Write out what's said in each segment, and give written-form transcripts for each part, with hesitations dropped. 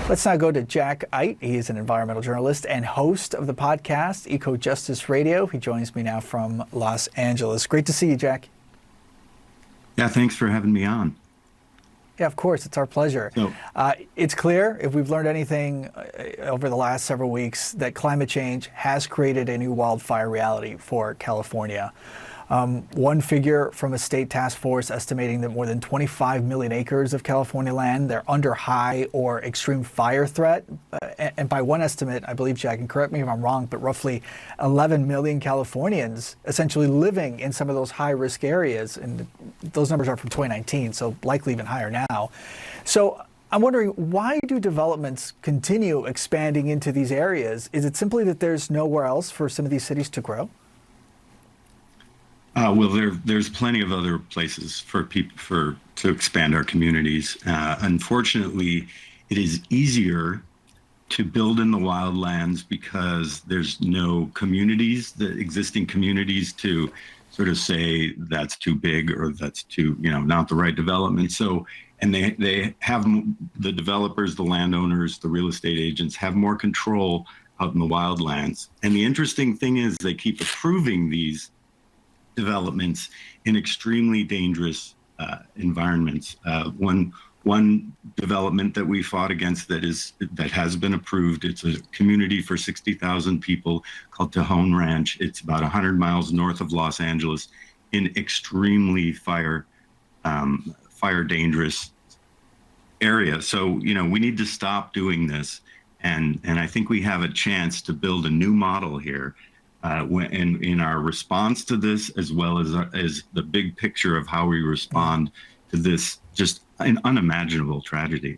Let's now go to Jack Eidt. He is an environmental journalist and host of the podcast EcoJustice Radio. He joins me now from Los Angeles. Great to see you, Jack. Yeah, thanks for having me on. Yeah, of course. It's our pleasure. It's clear, if we've learned anything over the last several weeks, that climate change has created a new wildfire reality for California. One figure from a state task force estimating that more than 25 million acres of California land, they're under high or extreme fire threat. And by one estimate, I believe, Jack, and correct me if I'm wrong, but roughly 11 million Californians essentially living in some of those high-risk areas. And those numbers are from 2019, so likely even higher now. So I'm wondering, why do developments continue expanding into these areas? Is it simply that there's nowhere else for some of these cities to grow? Well, there's plenty of other places for people to expand our communities. Unfortunately, it is easier to build in the wildlands because there's no communities, the existing communities, to sort of say that's too big or that's too, not the right development. So, and they have, the developers, the landowners, the real estate agents have more control out in the wildlands. And the interesting thing is they keep approving these developments in extremely dangerous environments. One development that we fought against that has been approved, it's a community for 60,000 people called Tejon Ranch. It's about 100 miles north of Los Angeles in extremely fire dangerous area. So, we need to stop doing this. And I think we have a chance to build a new model here in our response to this, as well as the big picture of how we respond to this just an unimaginable tragedy.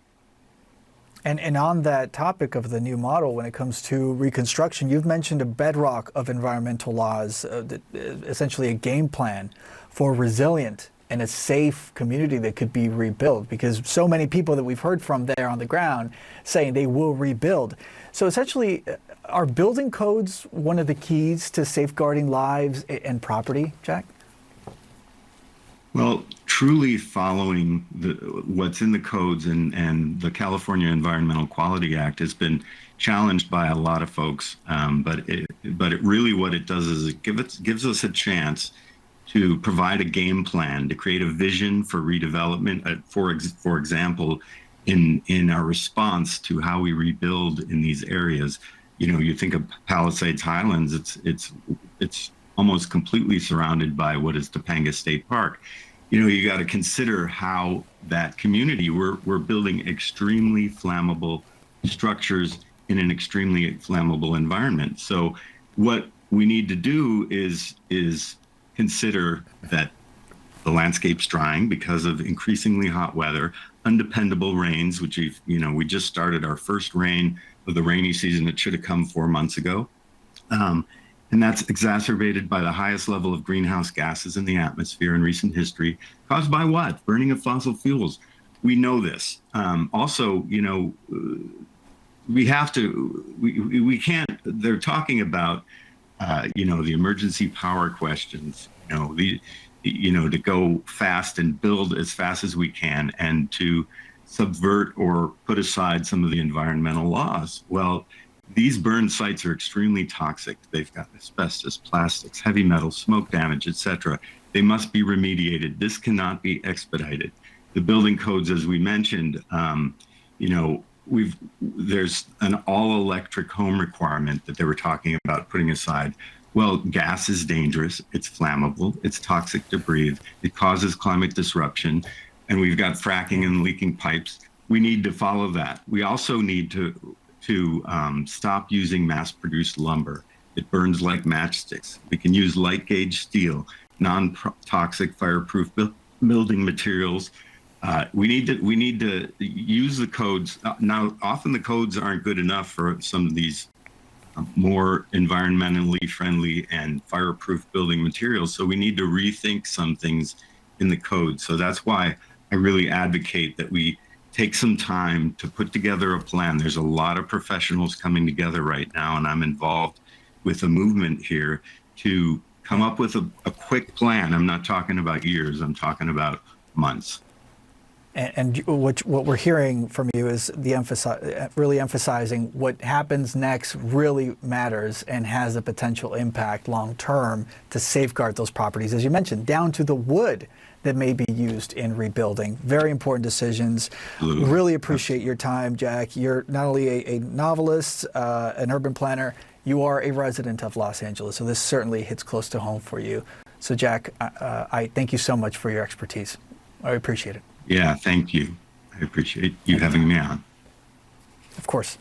And on that topic of the new model, when it comes to reconstruction, you've mentioned a bedrock of environmental laws, essentially a game plan for resilient and a safe community that could be rebuilt, because so many people that we've heard from there on the ground saying they will rebuild. So essentially, are building codes one of the keys to safeguarding lives and property, Jack? Well, truly following what's in the codes and the California Environmental Quality Act has been challenged by a lot of folks. But really what it does is it gives us a chance to provide a game plan, to create a vision for redevelopment. For example, in our response to how we rebuild in these areas. You think of Palisades Highlands, it's almost completely surrounded by what is Topanga State Park. You got to consider how that community, we're building extremely flammable structures in an extremely flammable environment. So what we need to do is consider that the landscape's drying because of increasingly hot weather, undependable rains, which we just started our first rain of the rainy season that should have come 4 months ago. And that's exacerbated by the highest level of greenhouse gases in the atmosphere in recent history, caused by what? Burning of fossil fuels. We know this. Also, we can't, they're talking about, the emergency power questions, to go fast and build as fast as we can and to subvert or put aside some of the environmental laws. Well, these burn sites are extremely toxic. They've got asbestos, plastics, heavy metals, smoke damage, etc. They must be remediated. This cannot be expedited. The building codes, as we mentioned, there's an all-electric home requirement that they were talking about putting aside. Well, gas is dangerous. It's flammable. It's toxic to breathe. It causes climate disruption. And we've got fracking and leaking pipes. We need to follow that. We also need to stop using mass-produced lumber. It burns like matchsticks. We can use light gauge steel, non-toxic fireproof building materials. We need to use the codes. Now, often the codes aren't good enough for some of these more environmentally friendly and fireproof building materials. So we need to rethink some things in the code. So that's why I really advocate that we take some time to put together a plan. There's a lot of professionals coming together right now, and I'm involved with a movement here to come up with a quick plan. I'm not talking about years, I'm talking about months. And what we're hearing from you is really emphasizing what happens next really matters and has a potential impact long term to safeguard those properties, as you mentioned, down to the wood that may be used in rebuilding. Very important decisions. Absolutely. Really appreciate your time, Jack. You're not only a novelist, an urban planner, you are a resident of Los Angeles, so this certainly hits close to home for you. So Jack, I thank you so much for your expertise. I appreciate it. Yeah, thank you. I appreciate you having me on. Of course.